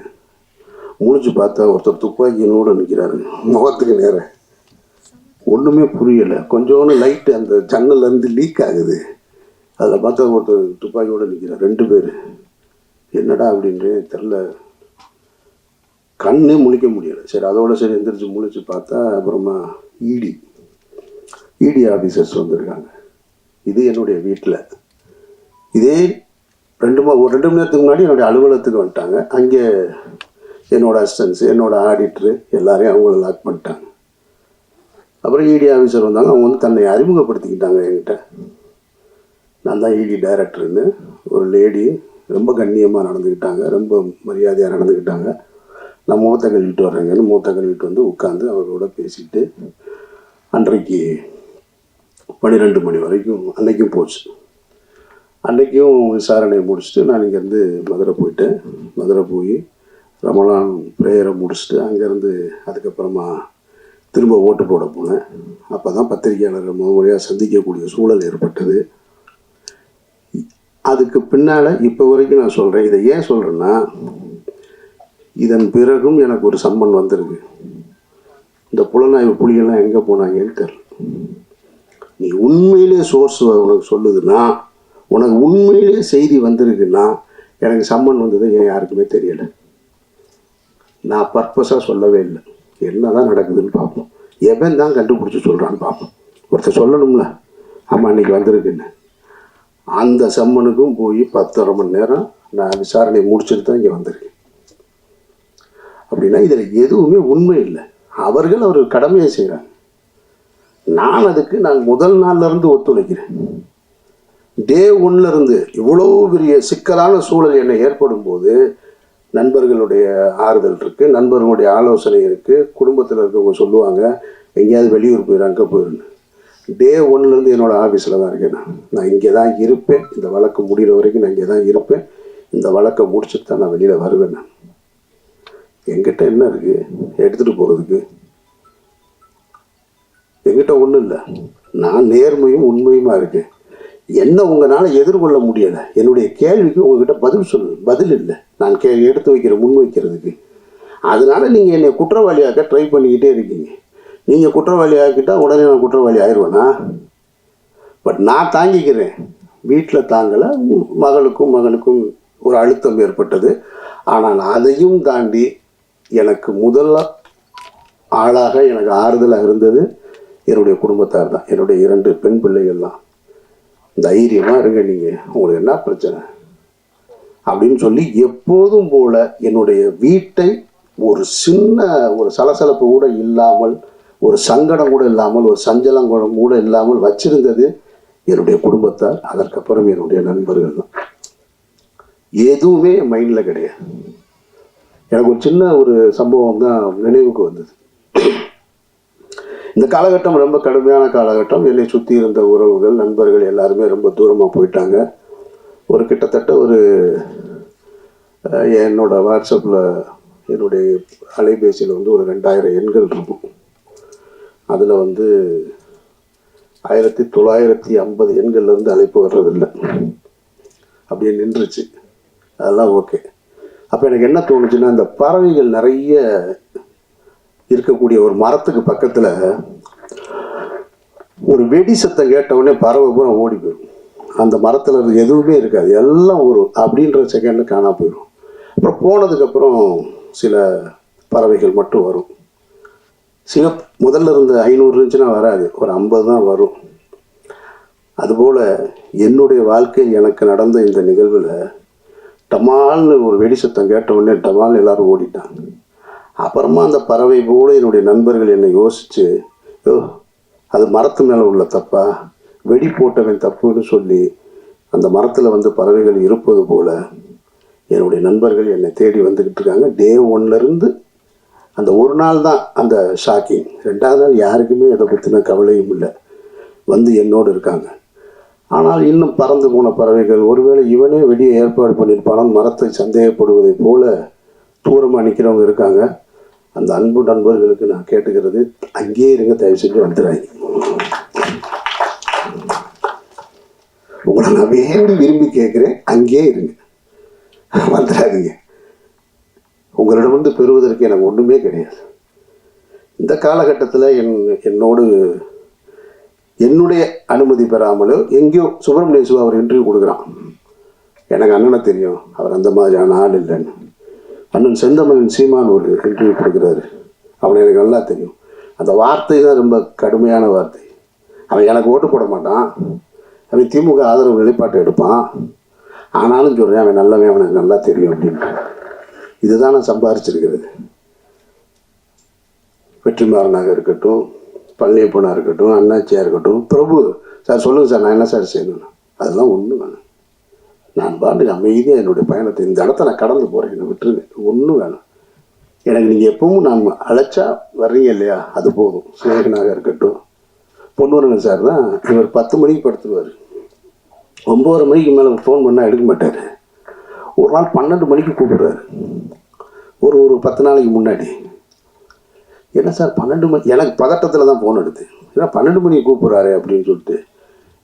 முழிச்சு பார்த்தா ஒருத்தர் துப்பாக்கியோடு நிற்கிறாரு முகத்துக்கு நேரம். ஒன்றுமே புரியலை. கொஞ்சோன்னு லைட்டு அந்த ஜன்னல்லேருந்து லீக் ஆகுது. அதில் பார்த்தா ஒருத்தர் துப்பாக்கியோடு நிற்கிறார். 2 பேர். என்னடா அப்படின்னு தெரில, கண்ணே முழிக்க முடியலை. சரி, அதோட சரி எந்திரிச்சு முழிச்சு பார்த்தா அப்புறமா இடி ஆஃபீஸர்ஸ் வந்திருக்காங்க. இது என்னுடைய வீட்டில். இதே ஒரு 2 மணி நேரத்துக்கு முன்னாடி என்னுடைய அலுவலகத்துக்கு வந்துட்டாங்க. அங்கே என்னோடய அசிஸ்டன்ஸு, என்னோடய ஆடிட்ரு எல்லாரையும் அவங்கள லாக் பண்ணிட்டாங்க. அப்புறம் இடி ஆஃபீஸர் வந்தாங்க. அவங்க வந்து தன்னை அறிமுகப்படுத்திக்கிட்டாங்க என்கிட்ட. நான் தான் இடி டைரக்டர்னு. ஒரு லேடி ரொம்ப கண்ணியமாக நடந்துக்கிட்டாங்க, ரொம்ப மரியாதையாக நடந்துக்கிட்டாங்க. நான் மூத்த கழுவிட்டு வர்றேங்கன்னு மூத்த கழுவிட்டு வந்து உட்காந்து அவரோட பேசிக்கிட்டு அன்றைக்கு 12 மணி வரைக்கும் அன்றைக்கும் போச்சு. அன்றைக்கும் விசாரணை முடிச்சுட்டு நான் இங்கேருந்து மதுரை போயிட்டேன். மதுரை போய் ரமலான் ப்ரேயரை முடிச்சுட்டு அங்கேருந்து அதுக்கப்புறமா திரும்ப ஓட்டு போட போனேன். அப்போ தான் பத்திரிகையாளர்கள் முறையாக சந்திக்கக்கூடிய சூழல் ஏற்பட்டது. அதுக்கு பின்னால் இப்போ வரைக்கும் நான் சொல்கிறேன். இதை ஏன் சொல்கிறேன்னா, இதன் பிறகும் எனக்கு ஒரு சம்மன் வந்திருக்கு. இந்த புலனாய்வு புலிகள்லாம் எங்கே போனாங்கன்னு தெரியல. நீ உண்மையிலே சோர்ஸ் உனக்கு சொல்லுதுன்னா, உனக்கு உண்மையிலே செய்தி வந்திருக்குன்னா, எனக்கு சம்மன் வந்தது ஏன் யாருக்குமே தெரியலை. நான் பர்பஸாக சொல்லவே இல்லை. என்ன தான் நடக்குதுன்னு பார்ப்போம். எவன் தான் கண்டுபிடிச்சி சொல்கிறான்னு பார்ப்போம். ஒருத்தர் சொல்லணும்ல, ஆமாம் அன்றைக்கி வந்திருக்குன்னு. அந்த சம்மனுக்கும் போய் 10.5 மணி நேரம் நான் விசாரணை முடிச்சுட்டு தான் இங்கே வந்திருக்கேன். அப்படின்னா இதில் எதுவுமே உண்மை இல்லை. அவர்கள் கடமையை செய்கிறாங்க. நான் முதல் நாள்லேருந்து ஒத்துழைக்கிறேன். டே 1லேருந்து இவ்வளோ பெரிய சிக்கலான சூழல் என்னை ஏற்படும் போது நண்பர்களுடைய ஆறுதல் இருக்குது, நண்பர்களுடைய ஆலோசனை இருக்குது. குடும்பத்தில் இருக்கவங்க சொல்லுவாங்க, எங்கேயாவது வெளியூர் போயிடும், அங்கே போயிடுன்னு. டே 1லேருந்து என்னோடய ஆஃபீஸில் தான் இருக்கேன். நான் இங்கே தான் இருப்பேன். இந்த வழக்கு முடிகிற வரைக்கும் நான் இங்கே தான் இருப்பேன். இந்த வழக்கை முடிச்சுட்டு தான் நான் வெளியில் வருவேன். நான் என்கிட்ட என்ன இருக்குது எடுத்துகிட்டு போகிறதுக்கு? என்கிட்ட ஒன்றும் இல்லை. நான் நேர்மையும் உண்மையுமா இருக்கேன். என்ன உங்களால் எதிர்கொள்ள முடியலை. என்னுடைய கேள்விக்கு உங்ககிட்ட பதில் இல்லை. நான் எடுத்து முன் வைக்கிறதுக்கு. அதனால் நீங்கள் என்னை குற்றவாளியாக்க ட்ரை பண்ணிக்கிட்டே இருக்கீங்க. நீங்கள் குற்றவாளி ஆக்கிட்டால் உடனே நான் குற்றவாளி ஆயிடுவேனா? பட் நான் தாங்கிக்கிறேன். வீட்டில் தாங்கலை. மகளுக்கும் மகனுக்கும் ஒரு அழுத்தம் ஏற்பட்டது. ஆனால் அதையும் தாண்டி எனக்கு முதல் ஆளாக எனக்கு ஆறுதலாக இருந்தது என்னுடைய குடும்பத்தார் தான். என்னுடைய 2 பெண் பிள்ளைகள் தான். தைரியமாக இருங்க, நீங்கள் உங்களுக்கு என்ன பிரச்சனை அப்படின்னு சொல்லி எப்போதும் போல என்னுடைய வீட்டை ஒரு சின்ன ஒரு சலசலப்பு கூட இல்லாமல், ஒரு சங்கடம் கூட இல்லாமல், ஒரு சஞ்சலம் கூட இல்லாமல் வச்சிருந்தது என்னுடைய குடும்பத்தார். அதற்கப்புறம் என்னுடைய நண்பர்கள் தான். எதுவுமே என் மைண்டில் கிடையாது. எனக்கு ஒரு சின்ன ஒரு சம்பவம் தான் நினைவுக்கு வந்தது. இந்த காலகட்டம் ரொம்ப கடுமையான காலகட்டம். என்னை சுற்றி இருந்த உறவுகள், நண்பர்கள் எல்லாருமே ரொம்ப தூரமாக போயிட்டாங்க. ஒரு கிட்டத்தட்ட என்னோட வாட்ஸ்அப்பில் என்னுடைய அலைபேசியில் ஒரு 2000 எண்கள் இருக்கும். அதில் 1950 எண்கள்லேருந்து அழைப்பு வர்றதில்லை. அப்படியே நின்றுச்சு. அதெல்லாம் ஓகே. அப்போ எனக்கு என்ன தோணுச்சுன்னா, இந்த பறவைகள் நிறைய இருக்கக்கூடிய ஒரு மரத்துக்கு பக்கத்தில் ஒரு வெடி சத்தம் கேட்டவுடனே பறவை பூரா ஓடி போயிடும். அந்த மரத்தில் எதுவுமே இருக்காது, எல்லாம் அப்படின்ற செகண்டில் காணா போயிடும். அப்புறம் போனதுக்கப்புறம் சில பறவைகள் மட்டும் வரும். முதல்ல இருந்த 500 இருந்துச்சுன்னா வராது, ஒரு 50 தான் வரும். அதுபோல் என்னுடைய வாழ்க்கையில் எனக்கு நடந்த இந்த நிகழ்வில் டமால்னு ஒரு வெடி சத்தம் கேட்ட உடனே டமால்னு எல்லாரும் ஓடிட்டாங்க. அப்புறமா அந்த பறவை போல என்னுடைய நண்பர்கள் என்னை யோசித்து, அது மரத்து மேலே உள்ள தப்பா, வெடி போட்டவன் தப்புன்னு சொல்லி அந்த மரத்தில் வந்து பறவைகள் இருப்பது போல் என்னுடைய நண்பர்கள் என்னை தேடி வந்துக்கிட்டு இருக்காங்க. டே 1லேருந்து அந்த ஒரு நாள் தான் அந்த ஷாக்கிங். 2வது நாள் யாருக்குமே அதை பற்றின கவலையும் இல்லை, வந்து என்னோடு இருக்காங்க. ஆனால் இன்னும் பறந்து போன பறவைகள், ஒருவேளை இவனே வெடியை ஏற்பாடு பண்ணியிருப்பாலும் மரத்தை சந்தேகப்படுவதை போல தூரமாக நிற்கிறவங்க இருக்காங்க. அந்த அன்பு நண்பர்களுக்கு நான் கேட்டுக்கிறது, அங்கேயே இருங்க, தயவு செஞ்சு வந்துடுறாங்க. உங்களை நான் வேண்டி விரும்பி கேட்குறேன், அங்கேயே இருங்க, வந்துடாதீங்க. உங்களிடம் வந்து பெறுவதற்கு எனக்கு ஒன்றுமே கிடையாது. இந்த காலகட்டத்தில் என்னோடு என்னுடைய அனுமதி பெறாமலோ எங்கேயோ சுப்பிரமணிய சிவா அவர் இன்டர்வியூ கொடுக்குறான். எனக்கு அண்ணனை தெரியும், அவர் அந்த மாதிரியான ஆள் இல்லைன்னு. அண்ணன் செந்தமிழன் சீமான் ஒரு இன்டர்வியூ கொடுக்குறாரு, அவனை எனக்கு நல்லா தெரியும். அந்த வார்த்தை தான் ரொம்ப கடுமையான வார்த்தை. அவன் எனக்கு ஓட்டு போட மாட்டான், அவன் திமுக ஆதரவு நிலைப்பாட்டை எடுப்பான், ஆனாலும் சொல்கிறேன் அவன் நல்லவன், அவனுக்கு நல்லா தெரியும் அப்படின்னு. இதுதான் நான் சம்பாதிச்சிருக்கிறது. வெற்றிமாறனாக இருக்கட்டும், பழனியப்பனாக இருக்கட்டும், அண்ணாச்சியாக இருக்கட்டும், பிரபு சார் சொல்லுங்கள் சார் நான் என்ன சார் செய்யணும், அதெல்லாம் ஒன்றும் வேணும். நான் பாட்டுக்கு அமைதியாக என்னுடைய பயணத்தை இந்த இடத்த நான் கடந்து போகிறேன், என்னை விட்டுருங்க, ஒன்றும் வேணும் எனக்கு. நீங்கள் எப்பவும் நான் அழைச்சா வர்றீங்க இல்லையா, அது போதும். சிநேகனாக இருக்கட்டும், பொன்னுரங்கன் சார் தான், இவர் 10 மணிக்கு படுத்துருவார், 9:30 மணிக்கு மேலே ஃபோன் பண்ணால் எடுக்க மாட்டார். ஒரு நாள் 12 மணிக்கு கூப்பிடுறாரு, ஒரு 10 நாளைக்கு முன்னாடி. என்ன சார் 12 மணி, எனக்கு பதட்டத்தில் தான் ஃபோன் எடுத்து, ஏன்னா 12 மணிக்கு கூப்பிட்றாரு அப்படின்னு சொல்லிட்டு.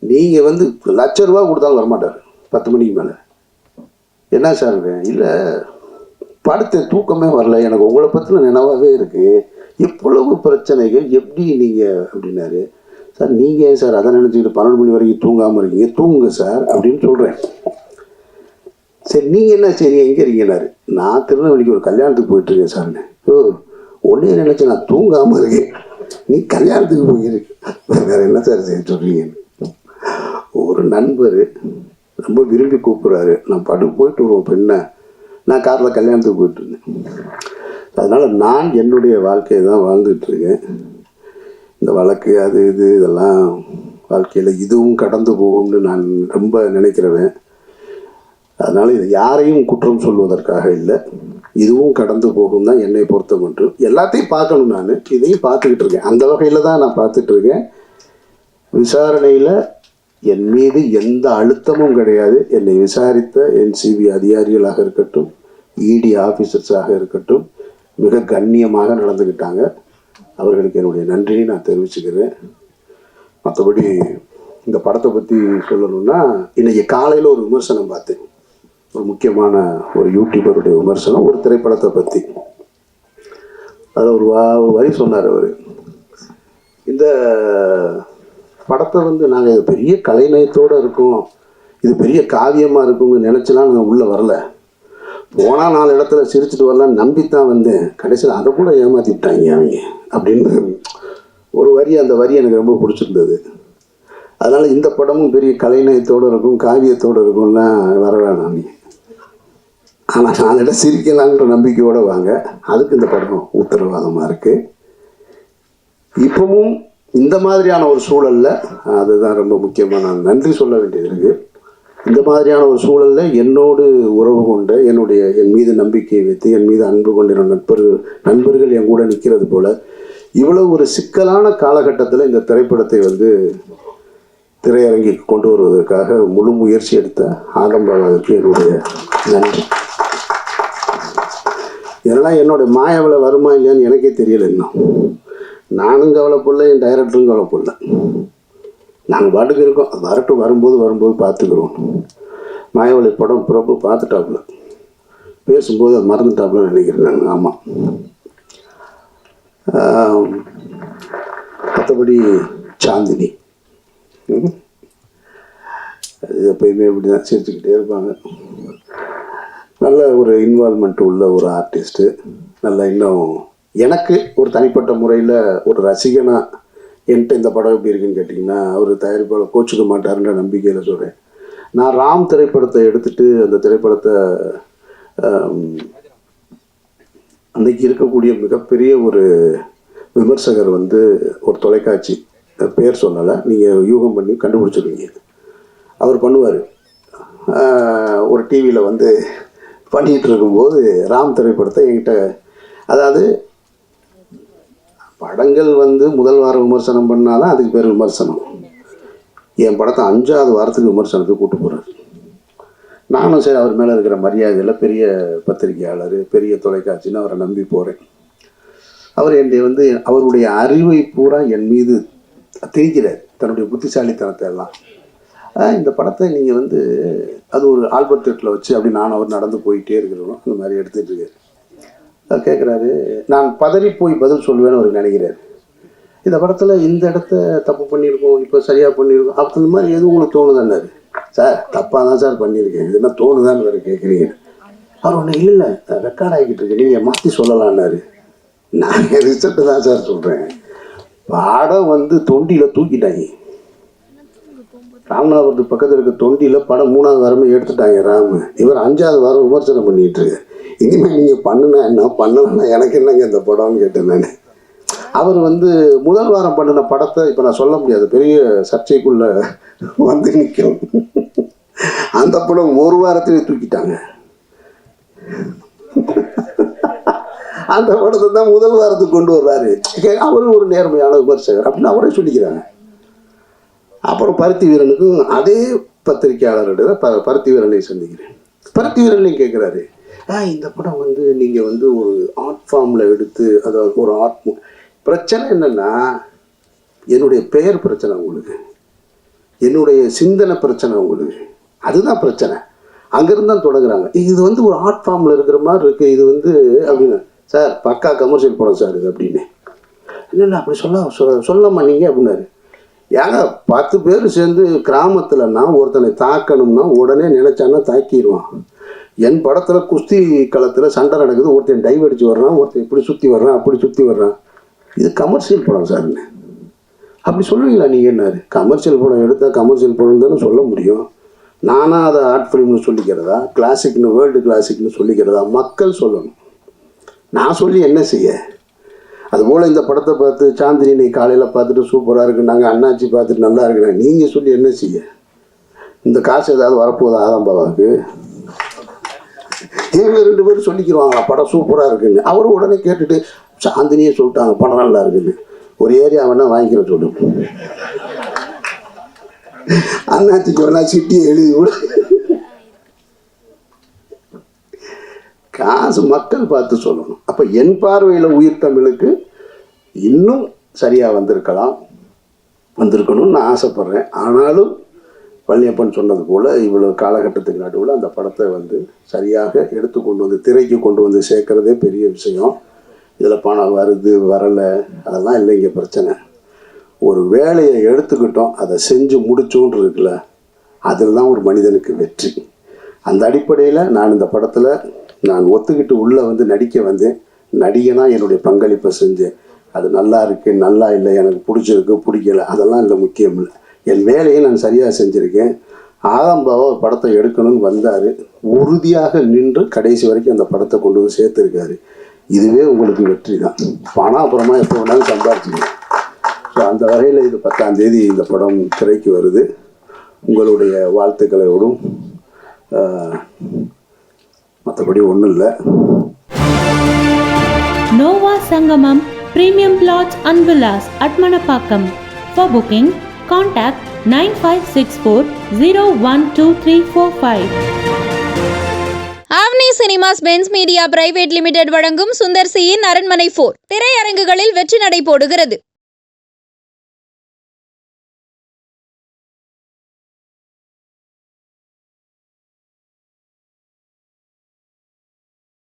நீங்கள் வந்து ₹1,00,000 கொடுத்தாலும் வரமாட்டார் 10 மணிக்கு மேலே. என்ன சார், இல்லை படுத்த தூக்கமே வரல, எனக்கு உங்களை பற்றின நினைவாகவே இருக்குது, இவ்வளவு பிரச்சனைகள் எப்படி நீங்கள் அப்படின்னாரு. சார் நீங்கள் ஏன் சார் அதை நினச்சிக்கிட்டு 12 மணி வரைக்கும் தூங்காமல் இருக்கீங்க, தூங்குங்க சார் அப்படின்னு சொல்கிறேன். சரி நீங்கள் என்ன சரி எங்கே இருக்கீங்கன்னாரு. நான் திருநெல்வேலிக்கு ஒரு கல்யாணத்துக்கு போயிட்டுருக்கேன் சார்னு. ஒன்றே நினச்சி நான் தூங்காமல் இருக்கேன், நீ கல்யாணத்துக்கு போயிருக்கு, வேறு என்ன சார் செய்ய சொல்கிறீங்கன்னு. ஒரு நண்பர் ரொம்ப விரும்பி கூப்பிட்றாரு, நான் போயிட்டு வருவோம் பெண்ணை, நான் காரில் கல்யாணத்துக்கு போயிட்டுருந்தேன். அதனால் நான் என்னுடைய வாழ்க்கையை தான் வாழ்ந்துட்டுருக்கேன். இந்த வழக்கு அது இது இதெல்லாம் வாழ்க்கையில் இதுவும் கடந்து போகும்னு நான் ரொம்ப நினைக்கிறவன். அதனால் இது யாரையும் குற்றம் சொல்வதற்காக இல்லை, இதுவும் கடந்து போகும் தான் என்னை பொறுத்த மட்டும். எல்லாத்தையும் பார்க்கணும், நான் இதையும் பார்த்துக்கிட்டு இருக்கேன், அந்த வகையில் தான் நான் பார்த்துட்ருக்கேன். விசாரணையில் என் மீது எந்த அழுத்தமும் கிடையாது. என்னை விசாரித்த NCB அதிகாரிகளாக இருக்கட்டும், ED ஆஃபீஸர்ஸாக இருக்கட்டும், மிக கண்ணியமாக நடந்துக்கிட்டாங்க. அவர்களுக்கு என்னுடைய நன்றியை நான் தெரிவிச்சுக்கிறேன். மற்றபடி இந்த படத்தை பற்றி சொல்லணும்னா, இன்றைக்கி காலையில் ஒரு விமர்சனம் பார்த்தேன், ஒரு முக்கியமான ஒரு யூடியூபருடைய விமர்சனம் ஒரு திரைப்படத்தை பற்றி. அதில் ஒரு வரி சொன்னார் அவர், இந்த படத்தை வந்து நாங்கள் இது பெரிய கலைநயத்தோடு இருக்கோம், இது பெரிய காவியமாக இருக்கும்னு நினச்சலாம் நாங்கள் உள்ளே வரல, போனால் 4 இடத்துல சிரிச்சுட்டு வரலான்னு நம்பித்தான் வந்தேன், கடைசியில் அதை கூட ஏமாற்றிட்டாங்க அவங்க அப்படின்னு ஒரு வரி. அந்த வரி எனக்கு ரொம்ப பிடிச்சிருந்தது. அதனால் இந்த படமும் பெரிய கலைநயத்தோடு இருக்கும், காவியத்தோடு இருக்கும்னா வர வேணாம். ஆனால் 4 இடம் சிரிக்கலான்ற நம்பிக்கையோடு வாங்க, அதுக்கு இந்த படம் உத்தரவாதமாக இருக்குது. இப்பவும் இந்த மாதிரியான ஒரு சூழலில், அதுதான் ரொம்ப முக்கியமாக நான் நன்றி சொல்ல வேண்டியது இருக்குது. இந்த மாதிரியான ஒரு சூழலில் என்னோடு உறவு கொண்ட, என் மீது நம்பிக்கை வைத்து, என் மீது அன்பு கொண்ட நண்பர்கள் என் கூட நிற்கிறது போல், இவ்வளவு ஒரு சிக்கலான காலகட்டத்தில் இந்த திரைப்படத்தை வந்து திரையரங்கிற்கு கொண்டு வருவதற்காக முழு முயற்சி எடுத்த ஆடம்பாளருக்கு என்னுடைய நன்றி. இதெல்லாம் என்னுடைய மாயாவில் வருமா இல்லையான்னு எனக்கே தெரியலை. இன்னும் நானும் கவலைப்படல, என் டைரக்டரும் கவலைப்படல, நாங்கள் பாட்டுக்கு இருக்கோம், அது வரட்டும், வரும்போது பார்த்துக்கிறோம். மாயாவளி படம் பிரபு பார்த்துட்டாப்புல, பேசும்போது அது மறந்துட்டாப்புல நினைக்கிறேன் நான். ஆமாம். மற்றபடி சாந்தினி அது எப்பயுமே இப்படி தான் சிரிச்சுக்கிட்டே இருப்பாங்க. நல்ல ஒரு இன்வால்மெண்ட் உள்ள ஒரு ஆர்டிஸ்ட்டு. நல்ல இன்னும் எனக்கு ஒரு தனிப்பட்ட முறையில் ஒரு ரசிகனாக என்கிட்ட இந்த படம் எப்படி இருக்குன்னு கேட்டிங்கன்னா, அவர் தயாரிப்பாளர் கோச்சுக்க மாட்டாருன்ற நம்பிக்கையில் சொல்கிறேன். நான் ராம் திரைப்படத்தை எடுத்துட்டு அந்த திரைப்படத்தை அன்னைக்கு இருக்கக்கூடிய மிகப்பெரிய ஒரு விமர்சகர் வந்து ஒரு தொலைக்காட்சி பேர் சொல்லலை, நீங்கள் யூகம் பண்ணி கண்டுபிடிச்சிருவீங்க. அவர் பண்ணுவார், ஒரு டிவியில் வந்து பண்ணிகிட்டு இருக்கும்போது ராம் திரைப்படத்தை என்கிட்ட, அதாவது படங்கள் வந்து முதல் வாரம் விமர்சனம் பண்ணாதான் அதுக்கு பேர் விமர்சனம். என் படத்தை 5ஆவது வாரத்துக்கு விமர்சனத்துக்கு கூப்பிட்டு போகிறார். நானும் சரி அவர் மேலே இருக்கிற மரியாதையில் பெரிய பத்திரிகையாளர், பெரிய தொலைக்காட்சின்னு அவரை நம்பி போகிறேன். அவர் என்னை வந்து அவருடைய அறிவை பூரா என் மீது திணிக்கிறார், தன்னுடைய புத்திசாலித்தனத்தை எல்லாம். இந்த படத்தை நீங்கள் வந்து அது ஒரு ஆல்பர்ட் தேட்டரில் வச்சு அப்படி நான் அவர் நடந்து போயிட்டே இருக்கிறோம், அந்த மாதிரி எடுத்துகிட்டு இருக்காரு. அவர் கேட்குறாரு, நான் பதறி போய் பதில் சொல்லுவேன்னு அவர் நினைக்கிறார். இந்த படத்தில் இந்த இடத்த தப்பு பண்ணியிருக்கோம், இப்போ சரியாக பண்ணியிருக்கோம், அப்போ இந்த மாதிரி எதுவும் உங்களுக்கு தோணுதான்னாரு. சார் தப்பாக தான் சார் பண்ணியிருக்கேன், இது என்ன தோணுதான்னு வேறு கேட்குறீங்க. அவர் ஒன்று இல்லை ரெக்கார்ட் ஆகிக்கிட்டு இருக்கு, நீங்கள் மாற்றி சொல்லலான்னாரு. நான் ரிசல்ட்டு தான் சார் சொல்கிறேன். படம் வந்து தொண்டியில் தூக்கிட்டாங்க. ராமநாதபுரத்துக்கு பக்கத்தில் இருக்க தொண்டியில் படம் 3ஆவது வாரமே எடுத்துட்டாங்க ராமு. இவர் 5ஆவது வாரம் விமர்சனம் பண்ணிகிட்டு இருக்கு. இனிமேல் நீங்கள் பண்ணுனா என்ன, பண்ணலன்னா எனக்கு என்னங்க இந்த படம்னு கேட்டேன் நான். அவர் வந்து முதல் வாரம் பண்ணின படத்தை இப்போ நான் சொல்ல முடியாது, பெரிய சர்ச்சைக்குள்ளே வந்து நிற்கும். அந்த படம் ஒரு வாரத்திலே தூக்கிட்டாங்க. அந்த படத்தை தான் முதல் வாரத்துக்கு கொண்டு வர்றாரு. அவரும் ஒரு நேர்மையான விமர்சகர் அப்படின்னு அவரே சொல்லிக்கிறாங்க. அப்புறம் பருத்தி வீரனுக்கும் அதே பத்திரிகையாளர்கிட்ட பருத்தி வீரனை சந்திக்கிறேன். பருத்தி வீரனையும் கேட்குறாரு, இந்த படம் வந்து நீங்கள் வந்து ஒரு ஆர்ட் ஃபார்மில் எடுத்து, அதாவது ஒரு ஆர்ட் பிரச்சனை என்னென்னா, என்னுடைய பெயர் பிரச்சனை உங்களுக்கு, என்னுடைய சிந்தனை பிரச்சனை உங்களுக்கு, அதுதான் பிரச்சனை. அங்கேருந்து தான் தொடங்குறாங்க. இது வந்து ஒரு ஆர்ட் ஃபார்மில் இருக்கிற மாதிரி இருக்குது, இது வந்து அப்படின்னு. சார் பக்கா கமர்ஷியல் படம் சார் இது அப்படின்னு. இல்லை அப்படி சொல்லாமா நீங்கள் அப்படின்னாரு. ஏங்க 10 பேர் சேர்ந்து கிராமத்தில்னா ஒருத்தனை தாக்கணும்னா உடனே நினைச்சான்னா தாக்கிடுவான். என் படத்தில் குஸ்தி களத்தில் சண்டை நடக்குது, ஒருத்தன் டைவ் அடித்து வர்றான், ஒருத்தன் இப்படி சுற்றி வர்றான், அப்படி சுற்றி வர்றான், இது கமர்ஷியல் படம் சார்ன்னு அப்படி சொல்லுவீங்களா நீங்கள் என்னாரு? கமர்ஷியல் படம் எடுத்தால் கமர்ஷியல் படம் தானே சொல்ல முடியும். நானாக அதை ஆர்ட் ஃபிலிம்னு சொல்லிக்கிறதா, கிளாசிக்னு வேர்ல்டு கிளாசிக்னு சொல்லிக்கிறதா? மக்கள் சொல்லணும், நான் சொல்லி என்ன செய்ய? அதுபோல் இந்த படத்தை பார்த்து சாந்தினி காலையில் பார்த்துட்டு சூப்பராக இருக்குது, நாங்கள் அண்ணாச்சி பார்த்துட்டு நல்லா இருக்குண்ணா, நீங்கள் சொல்லி என்ன செய்ய? இந்த காசு ஏதாவது வரப்போகுது ஆதம்பாவாவுக்கு? இவங்க 2 பேரும் சொல்லிக்கிறாங்க படம் சூப்பராக இருக்குன்னு. அவரும் உடனே கேட்டுட்டு சாந்தினியே சொல்லிட்டாங்க படம் நல்லா இருக்குன்னு. ஒரு ஏரியா வேணா வாங்கிக்கிற சொல்லு, அண்ணாச்சிக்கு வேணா சிட்டியை எழுதி விட. காசு மக்கள் பார்த்து சொல்லணும். அப்போ என் பார்வையில் உயிர் தமிழுக்கு இன்னும் சரியாக வந்திருக்கணும்னு நான் ஆசைப்பட்றேன். ஆனாலும் பழனியப்பன் சொன்னது போல் இவ்வளோ காலகட்டத்துக்கு நடுவில் அந்த படத்தை வந்து சரியாக எடுத்து கொண்டு வந்து திரைக்கு கொண்டு வந்து சேர்க்குறதே பெரிய விஷயம். இதில் பணம் வருது வரலை அதெல்லாம் இல்லை இங்கே பிரச்சனை. ஒரு வேலையை எடுத்துக்கிட்டோம், அதை செஞ்சு முடிச்சோன்னு இருக்குல்ல, அதில் தான் ஒரு மனிதனுக்கு வெற்றி. அந்த அடிப்படையில் நான் இந்த படத்தில் நான் ஒத்துக்கிட்டு உள்ளே வந்து நடிக்க வந்தேன். நடிகனாக என்னுடைய பங்களிப்பை செஞ்சேன். அது நல்லா இருக்குது நல்லா இல்லை, எனக்கு பிடிச்சிருக்கு பிடிக்கல, அதெல்லாம் இல்லை, முக்கியம் இல்லை. என் வேலையை நான் சரியாக செஞ்சுருக்கேன். ஆதம்பாவா ஒரு படத்தை எடுக்கணும்னு வந்தார், உறுதியாக நின்று கடைசி வரைக்கும் அந்த படத்தை கொண்டு வந்து சேர்த்துருக்காரு. இதுவே உங்களுக்கு வெற்றி தான். பணம் அப்புறமா எப்போ வேணாலும் சம்பாதிச்சிங்க. ஸோ அந்த வகையில் இது 10ஆம் தேதி இந்த படம் திரைக்கு வருது. உங்களுடைய வாழ்த்துக்களோடும் மற்றபடி ஒன்றும் இல்லை. Nova Sangamam Premium Plots and Villas at Manapakkam. For booking, contact 9564012345. Avni cinemas Benz media private limited வழங்கும் சுந்தர் சியின் அரண்மனை 4 திரையரங்குகளில் வெற்றி நடை போடுகிறது.